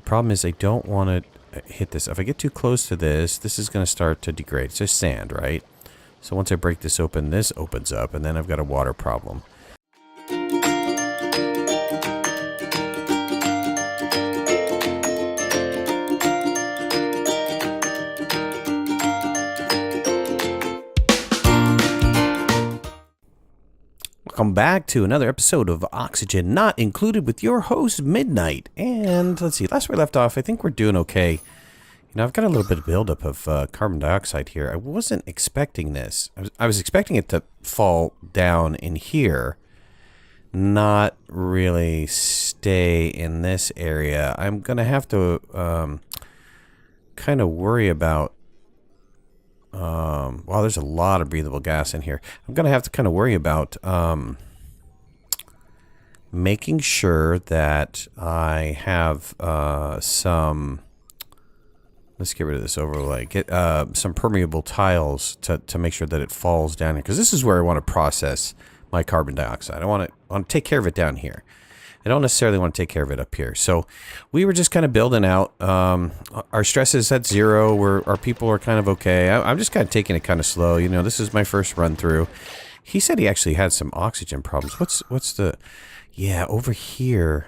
problem is I don't want to hit this. If I get too close to this, this is going to start to degrade. It's just sand, right? So once I break this open, this opens up, and then I've got a water problem. Welcome back to another episode of Oxygen Not Included with your host, Midnight. And let's see, last we left off, I think we're doing okay. You know, I've got a little bit of buildup of carbon dioxide here. I wasn't expecting this. I was expecting it to fall down in here, not really stay in this area. I'm going to have to kind of worry about wow, there's a lot of breathable gas in here. I'm going to have to kind of worry about making sure that I have some, let's get rid of this overlay, get some permeable tiles to make sure that it falls down here. Because this is where I want to process my carbon dioxide. I want to take care of it down here. I don't necessarily want to take care of it up here. So we were just kind of building out. Our stress is at 0. Our people are kind of okay. I'm just kind of taking it kind of slow. You know, this is my first run through. He said he actually had some oxygen problems. What's the... Yeah, over here,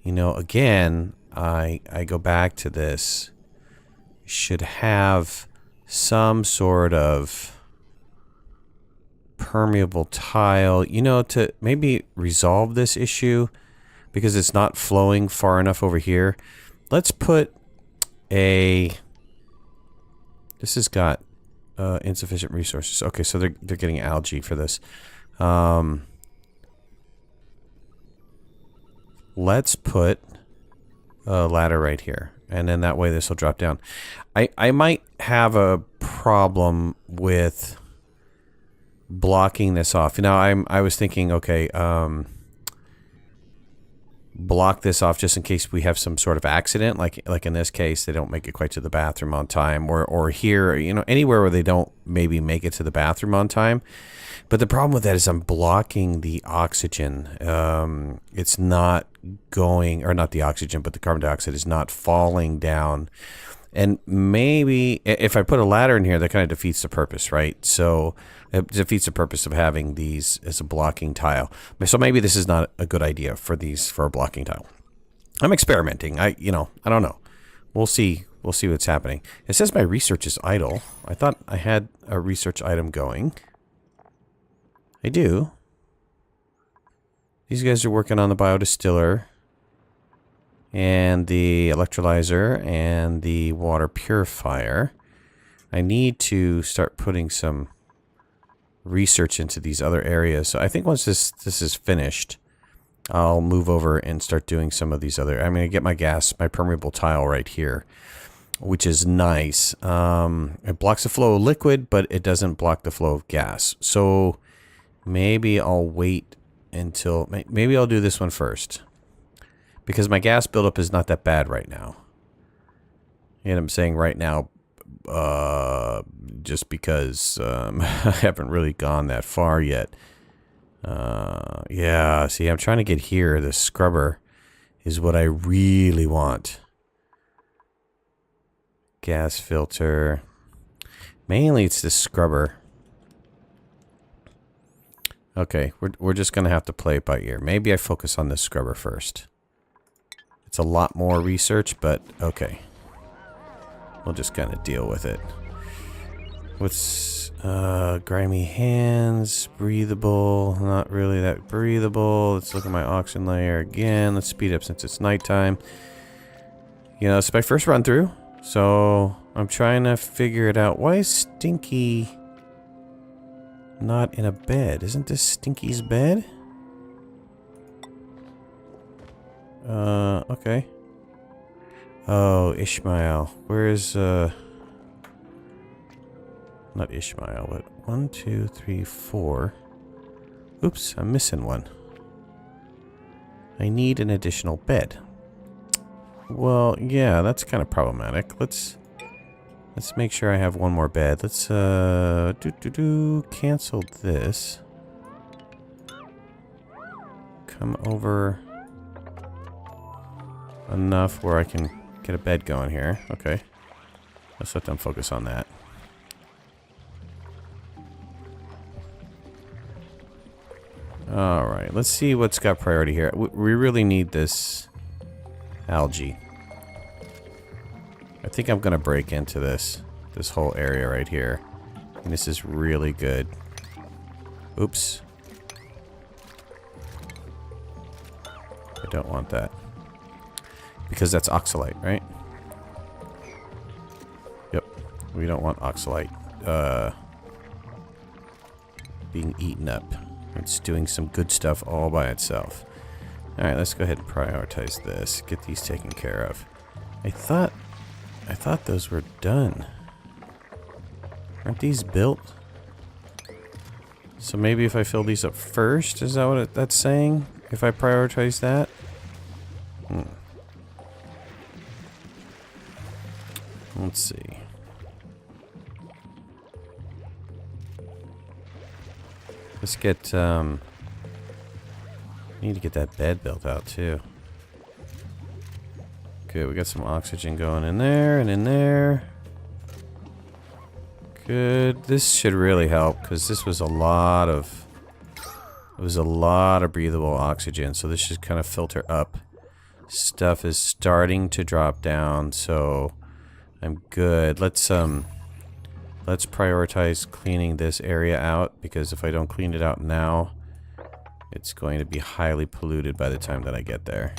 you know, again, I go back to this. Should have some sort of permeable tile, you know, to maybe resolve this issue because it's not flowing far enough over here. Let's put a... This has got insufficient resources. Okay, so they're getting algae for this. Let's put a ladder right here, and then that way this will drop down. I might have a problem with blocking this off. You know, I was thinking, okay, block this off just in case we have some sort of accident, like in this case, they don't make it quite to the bathroom on time, or here, you know, anywhere where they don't maybe make it to the bathroom on time. But the problem with that is I'm blocking the oxygen. It's not going, or not the oxygen, but the carbon dioxide is not falling down. And maybe if I put a ladder in here, that kind of defeats the purpose, right? So it defeats the purpose of having these as a blocking tile. So maybe this is not a good idea for a blocking tile. I'm experimenting. I don't know. We'll see. We'll see what's happening. It says my research is idle. I thought I had a research item going. I do. These guys are working on the biodistiller and the electrolyzer and the water purifier. I need to start putting some research into these other areas. So I think once this is finished, I'll move over and start doing some of these other... I'm going to get my permeable tile right here, which is nice. It blocks the flow of liquid, but it doesn't block the flow of gas. So maybe I'll wait until... Maybe I'll do this one first, because my gas buildup is not that bad right now. And I'm saying right now just because I haven't really gone that far yet. Yeah, see, I'm trying to get here. The scrubber is what I really want. Gas filter. Mainly it's the scrubber. Okay, we're just going to have to play it by ear. Maybe I focus on this scrubber first. It's a lot more research, but okay. We'll just kind of deal with it. What's grimy hands, breathable, not really that breathable. Let's look at my oxygen layer again. Let's speed up since it's nighttime. You know, it's my first run through, so I'm trying to figure it out. Why is Stinky not in a bed? Isn't this Stinky's bed? Okay. Oh, Ishmael. Where's, not Ishmael, but 1, 2, 3, 4. Oops, I'm missing one. I need an additional bed. Well, yeah, that's kind of problematic. Let's make sure I have one more bed. Let's, cancel this. Come over. enough where I can get a bed going here. Okay. Let's let them focus on that. Alright, let's see what's got priority here. We really need this algae. I think I'm going to break into this whole area right here. And this is really good. Oops. I don't want that. Because that's oxalite, right? Yep. We don't want oxalite being eaten up. It's doing some good stuff all by itself. Alright, let's go ahead and prioritize this. Get these taken care of. I thought those were done. Aren't these built? So maybe if I fill these up first, is that what that's saying? If I prioritize that? Let's see. Let's get, need to get that bed built out too. Good, we got some oxygen going in there and in there. Good. This should really help because this was a lot of breathable oxygen, so this should kind of filter up. Stuff is starting to drop down, so I'm good. Let's prioritize cleaning this area out, because if I don't clean it out now, it's going to be highly polluted by the time that I get there.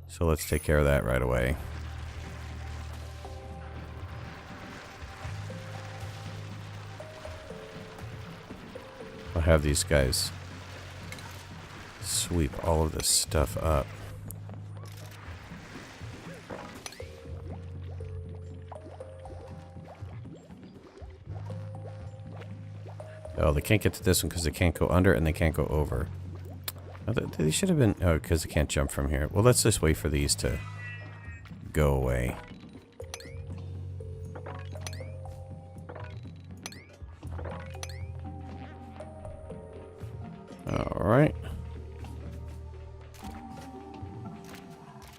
So let's take care of that right away. I'll have these guys sweep all of this stuff up. Oh, they can't get to this one because they can't go under and they can't go over. Oh, they should have been... Oh, because they can't jump from here. Well, let's just wait for these to go away. Alright.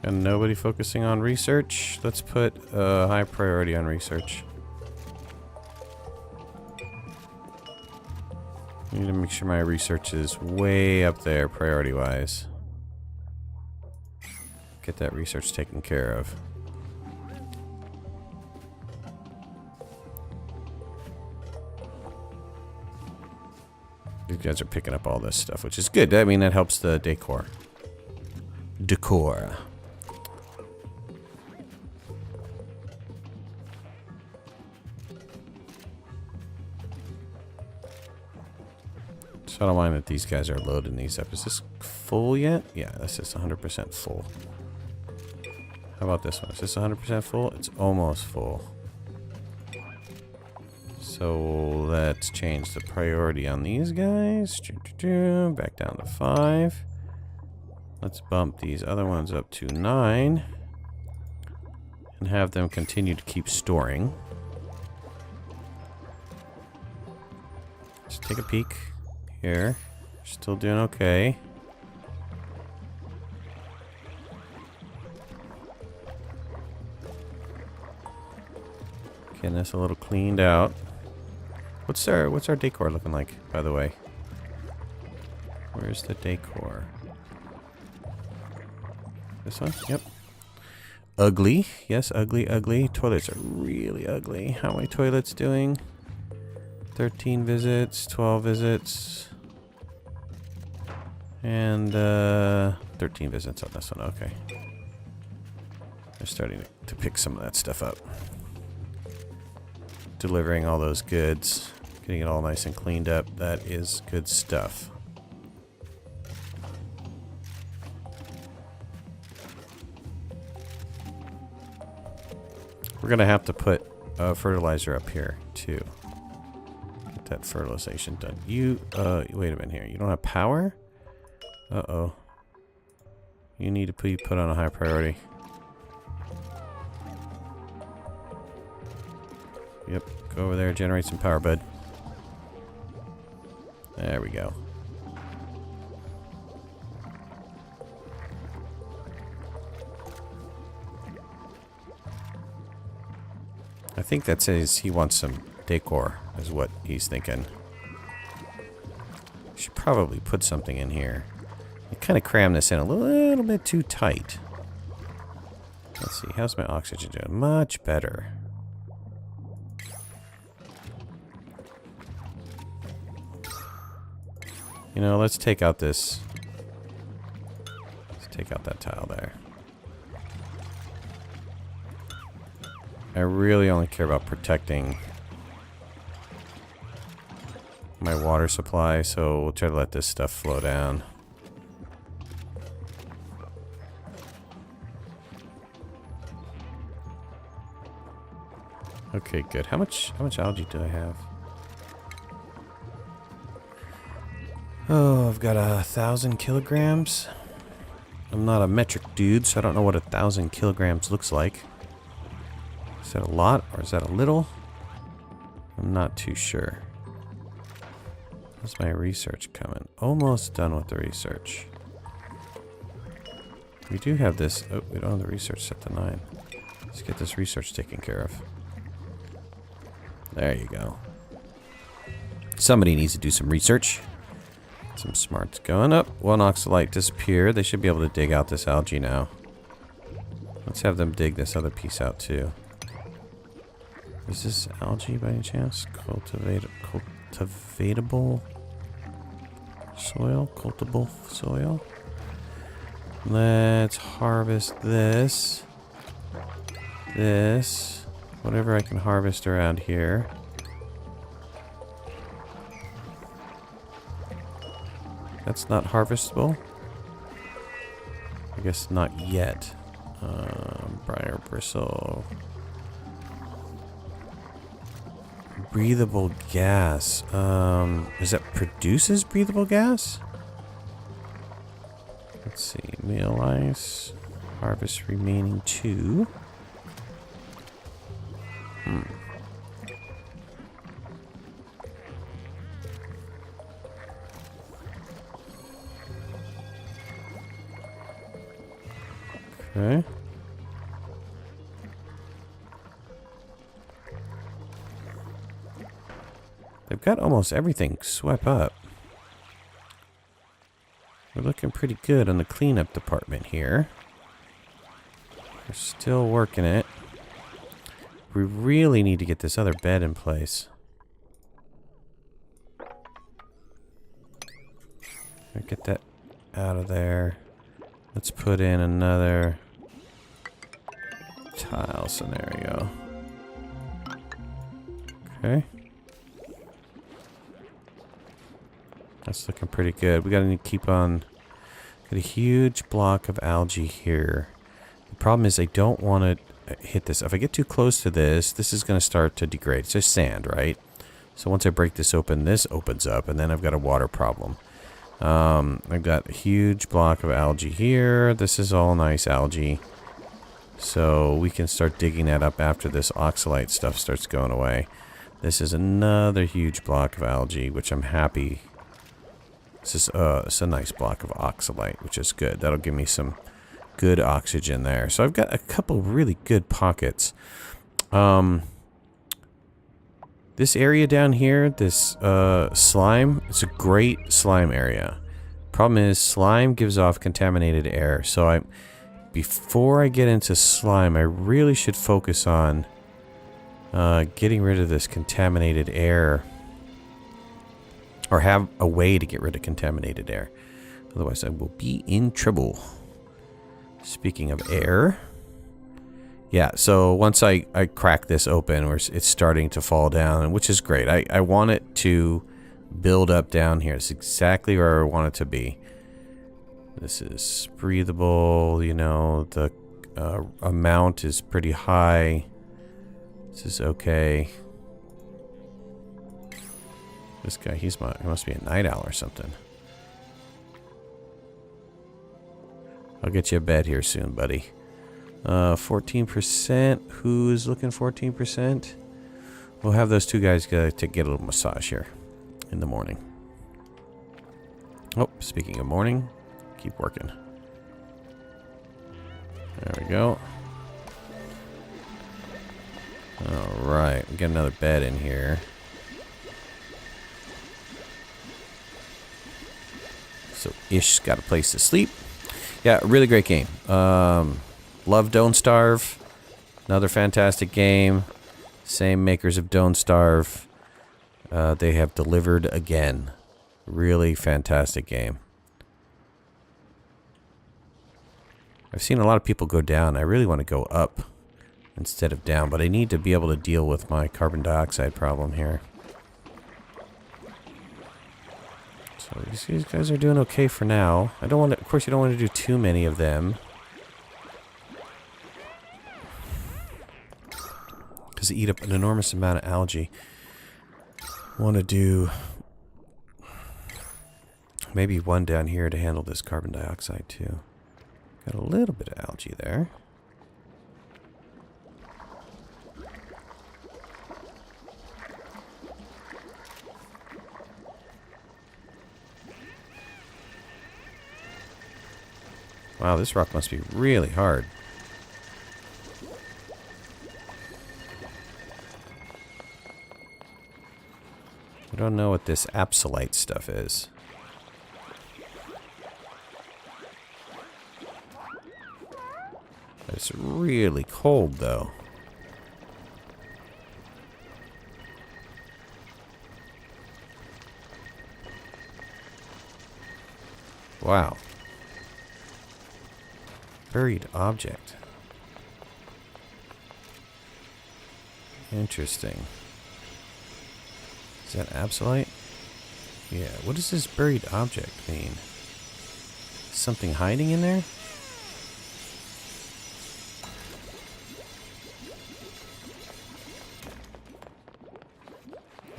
And nobody focusing on research. Let's put high priority on research. I need to make sure my research is way up there priority-wise. Get that research taken care of. These guys are picking up all this stuff, which is good. I mean, that helps the decor. Decor. So I don't mind that these guys are loading these up. Is this full yet? Yeah, this is 100% full. How about this one? Is this 100% full? It's almost full. So let's change the priority on these guys. Back down to 5. Let's bump these other ones up to 9. And have them continue to keep storing. Let's take a peek. Here. Still doing okay. Getting this a little cleaned out. What's our decor looking like, by the way? Where's the decor? This one? Yep. Ugly. Yes, ugly, ugly. Toilets are really ugly. How many toilets doing? 13 visits, 12 visits. And 13 visits on this one. Okay. They're starting to pick some of that stuff up. Delivering all those goods. Getting it all nice and cleaned up. That is good stuff. We're going to have to put fertilizer up here, too. Get that fertilization done. You, wait a minute here. You don't have power? Uh-oh. You need to be put on a high priority. Yep, go over there, generate some power, bud. There we go. I think that says he wants some decor, is what he's thinking. Should probably put something in here. I kind of cram this in a little bit too tight. Let's see, how's my oxygen doing? Much better. You know, let's take out this. Let's take out that tile there. I really only care about protecting my water supply, so we'll try to let this stuff flow down. Okay, good. How much algae do I have? Oh, I've got 1,000 kilograms. I'm not a metric dude, so I don't know what 1,000 kilograms looks like. Is that a lot or is that a little? I'm not too sure. How's my research coming? Almost done with the research. We do have this. Oh, we don't have the research set to 9. Let's get this research taken care of. There you go. Somebody needs to do some research. Some smarts going up. One oxalite disappeared. They should be able to dig out this algae now. Let's have them dig this other piece out too. Is this algae by any chance? Cultivatable soil? Cultivable soil? Let's harvest this. This. Whatever I can harvest around here. That's not harvestable? I guess not yet. Briar bristle. Breathable gas. Is that produces breathable gas? Let's see. Meal ice. Harvest remaining 2. Okay. They've got almost everything swept up. We're looking pretty good on the cleanup department here. We're still working it. We really need to get this other bed in place. Get that out of there. Let's put in another tile scenario. Okay. That's looking pretty good. We gotta need to keep on. Got a huge block of algae here. The problem is I don't want to hit this. If I get too close to this, this is going to start to degrade. It's just sand, right? So once I break this open, this opens up, and then I've got a water problem. I've got a huge block of algae here. This is all nice algae. So we can start digging that up after this oxalite stuff starts going away. This is another huge block of algae, which I'm happy. This is it's a nice block of oxalite, which is good. That'll give me some good oxygen there. So I've got a couple really good pockets. This area down here, this slime, it's a great slime area. Problem is, slime gives off contaminated air. So before I get into slime, I really should focus on getting rid of this contaminated air. Or have a way to get rid of contaminated air. Otherwise, I will be in trouble. Speaking of air. Yeah, so once I crack this open, it's starting to fall down, which is great. I want it to build up down here. It's exactly where I want it to be. This is breathable, you know, the amount is pretty high. This is okay. This guy, he must be a night owl or something. I'll get you a bed here soon, buddy. 14%. Who's looking 14%? We'll have those two guys to get a little massage here in the morning. Oh, speaking of morning, keep working. There we go. Alright, we get another bed in here. So Ish's got a place to sleep. Yeah, really great game. Love Don't Starve. Another fantastic game. Same makers of Don't Starve. They have delivered again. Really fantastic game. I've seen a lot of people go down. I really want to go up instead of down, but I need to be able to deal with my carbon dioxide problem here. So these guys are doing okay for now. I don't want to, of course, you don't want to do too many of them, because they eat up an enormous amount of algae. I want to do maybe one down here to handle this carbon dioxide too. Got a little bit of algae there. Wow, this rock must be really hard. I don't know what this apsolite stuff is. It's really cold, though. Wow. Buried object. Interesting. Is that apsolite? Yeah. What does this buried object mean? Something hiding in there?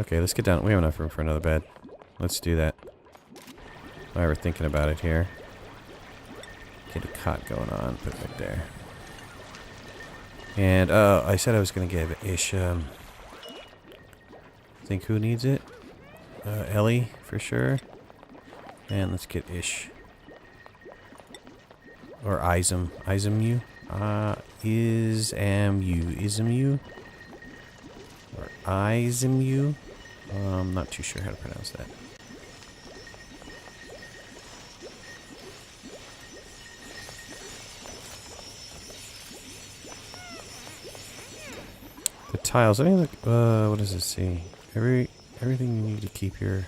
Okay, let's get down. We have enough room for another bed. Let's do that. While we're thinking about it here. Get a cot going on. Put it right there. And, I said I was going to give Ish, think who needs it? Ellie, for sure. And let's get Ish. Or Ism. Ismu? Ismu? Or Ismu? I'm not too sure how to pronounce that. The tiles. I think, what does it say? Everything you need to keep your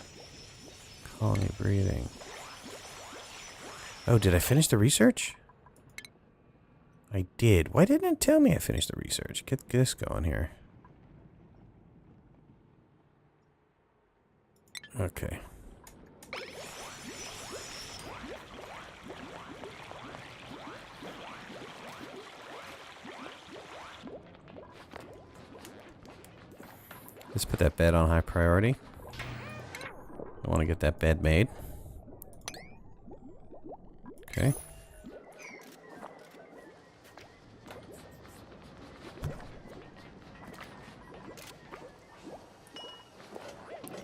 colony breathing. Oh, did I finish the research? I did. Why didn't it tell me I finished the research? Get this going here. Okay. Let's put that bed on high priority. I want to get that bed made. Okay.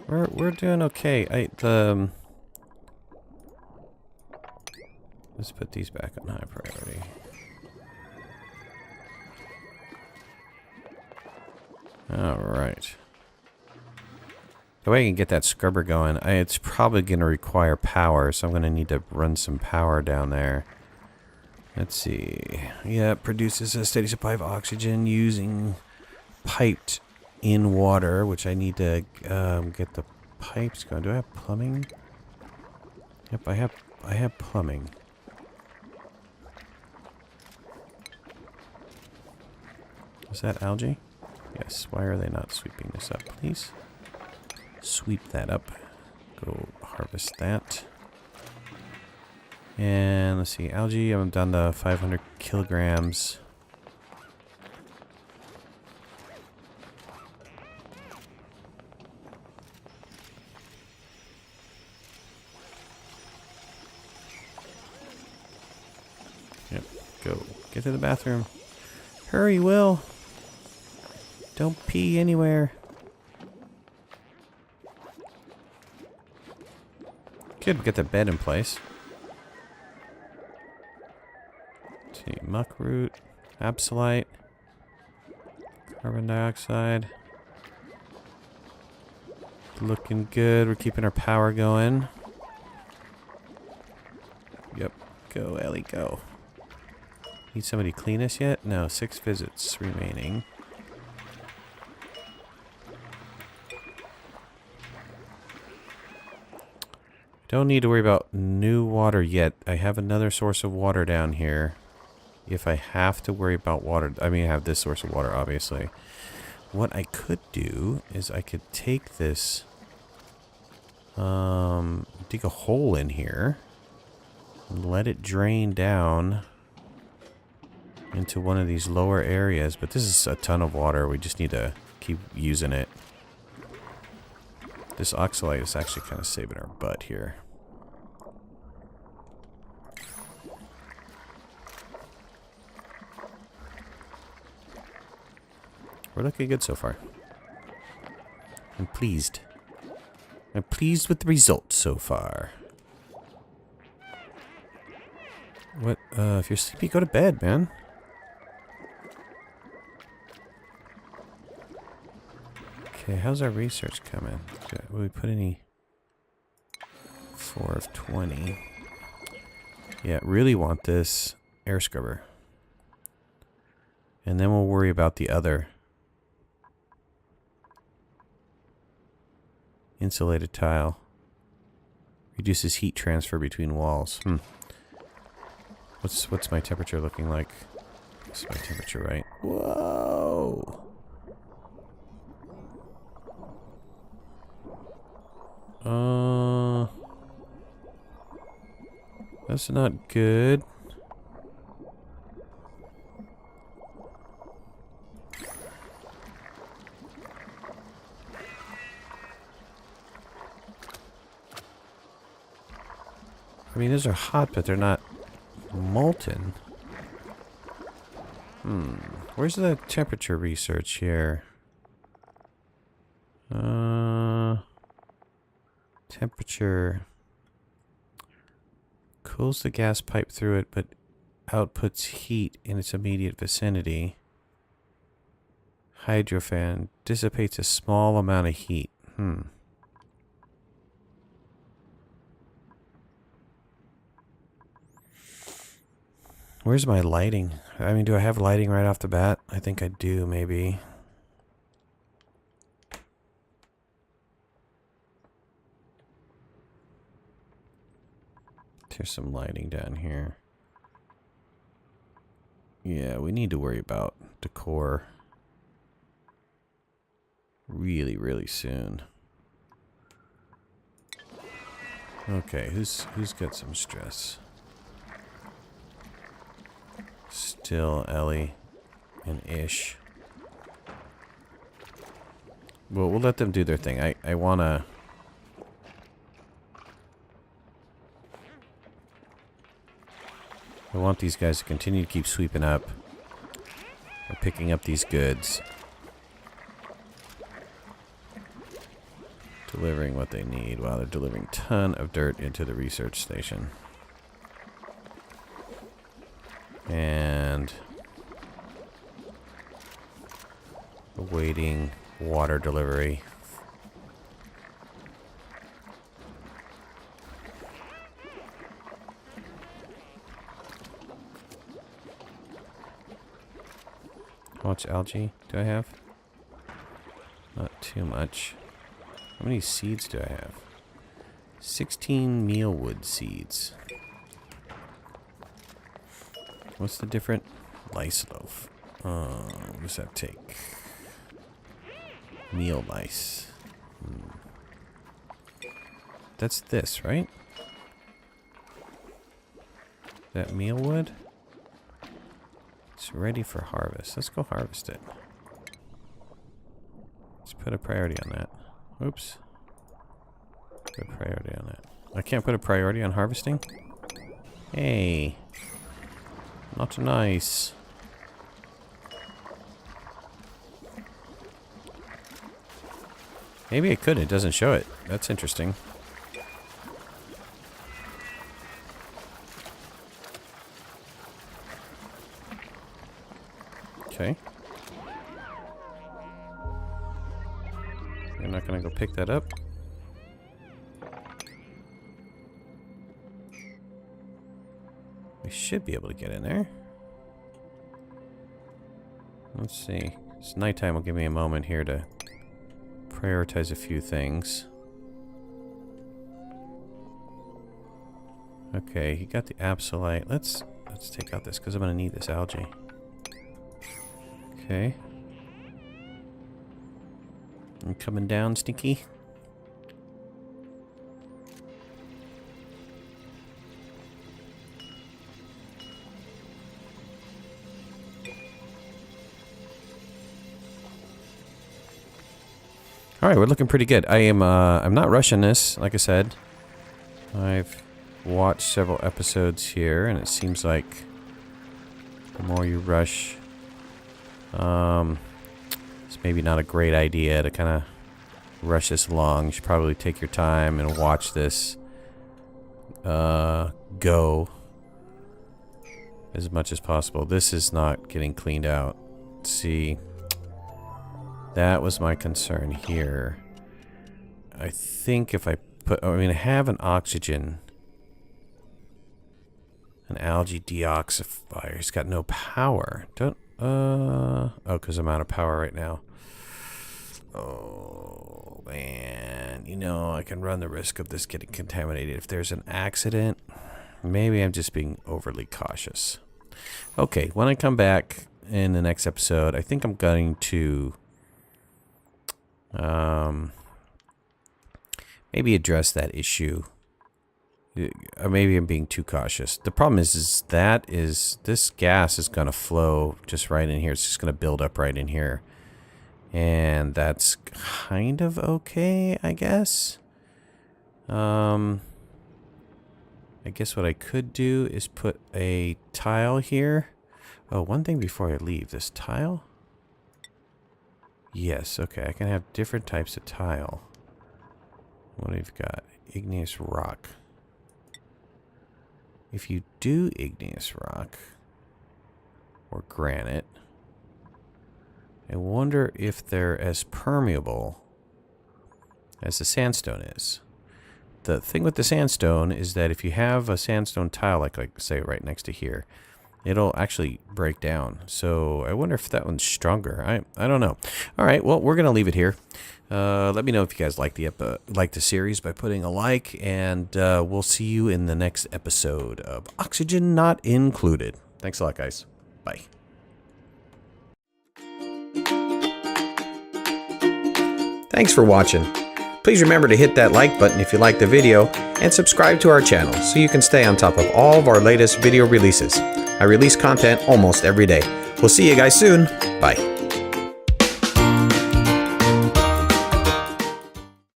We're doing okay. Let's put these back on high priority. All right. The way I can get that scrubber going, it's probably going to require power, so I'm going to need to run some power down there. Let's see. Yeah, it produces a steady supply of oxygen using piped in water, which I need to get the pipes going. Do I have plumbing? Yep, I have plumbing. Is that algae? Yes. Why are they not sweeping this up, please? Sweep that up. Go harvest that. And let's see, algae, I'm down to 500 kilograms. Yep, go. Get to the bathroom. Hurry, Will. Don't pee anywhere. Good, get the bed in place. Let's see, muckroot, absolite, Carbon dioxide. Looking good. We're keeping our power going. Yep. Go, Ellie, go. Need somebody to clean us yet? No, 6 visits remaining. Don't need to worry about new water yet. I have another source of water down here. If I have to worry about water, I mean, I have this source of water, obviously. What I could do is I could take this, dig a hole in here, and let it drain down into one of these lower areas. But this is a ton of water. We just need to keep using it. This oxalite is actually kind of saving our butt here. We're looking good so far. I'm pleased. I'm pleased with the results so far. What? If you're sleepy, go to bed, man. Okay, how's our research coming? Will we put any? 4 of 20. Yeah, really want this air scrubber. And then we'll worry about the other. Insulated tile. Reduces heat transfer between walls. What's my temperature looking like? What's my temperature, right? Whoa! That's not good. I mean, those are hot, but they're not molten. Where's the temperature research here? Temperature cools the gas pipe through it, but outputs heat in its immediate vicinity. Hydrofan dissipates a small amount of heat. Where's my lighting? I mean, do I have lighting right off the bat? I think I do, maybe. There's some lighting down here. Yeah, we need to worry about decor really, really soon. Okay, who's got some stress? Still Ellie and Ish. Well, we'll let them do their thing. I want these guys to continue to keep sweeping up or picking up these goods. Delivering what they need while they're delivering a ton of dirt into the research station. And awaiting water delivery. How much algae do I have? Not too much. How many seeds do I have? 16 mealwood seeds. What's the different lice loaf? What does that take? Meal lice. That's this, right? That mealwood? It's ready for harvest. Let's go harvest it. Let's put a priority on that. Oops. Put a priority on that. I can't put a priority on harvesting? Hey. Not nice. Maybe it could. It doesn't show it. That's interesting. Okay. not gonna go pick that up. We should be able to get in there. Let's see. It's nighttime will give me a moment here to prioritize a few things. Okay, you got the absolite. Let's take out this because I'm gonna need this algae. Okay. I'm coming down, Stinky. All right, we're looking pretty good. I'm not rushing this, like I said. I've watched several episodes here, and it seems like the more you rush, it's maybe not a great idea to kind of rush this along. You should probably take your time and watch this go as much as possible. This is not getting cleaned out. Let's see. That was my concern here. I think if I put... I mean, I have an oxygen. An algae deoxifier. It's got no power. Don't... Oh, because I'm out of power right now. Oh, man. You know, I can run the risk of this getting contaminated. If there's an accident, maybe I'm just being overly cautious. Okay, when I come back in the next episode, I think I'm going to... maybe address that issue. Or maybe I'm being too cautious. The problem is this gas is going to flow just right in here. It's just going to build up right in here. And that's kind of okay, I guess. I guess what I could do is put a tile here. Oh, one thing before I leave. This tile? Yes, okay. I can have different types of tile. What have we got? Igneous rock. If you do igneous rock or granite, I wonder if they're as permeable as the sandstone is. The thing with the sandstone is that if you have a sandstone tile, like say right next to here, it'll actually break down. So I wonder if that one's stronger. I don't know. All right, well, we're gonna leave it here. Let me know if you guys like the series by putting a like, and we'll see you in the next episode of Oxygen Not Included. Thanks a lot, guys. Bye. Thanks for watching. Please remember to hit that like button if you like the video, and subscribe to our channel so you can stay on top of all of our latest video releases. I release content almost every day. We'll see you guys soon. Bye.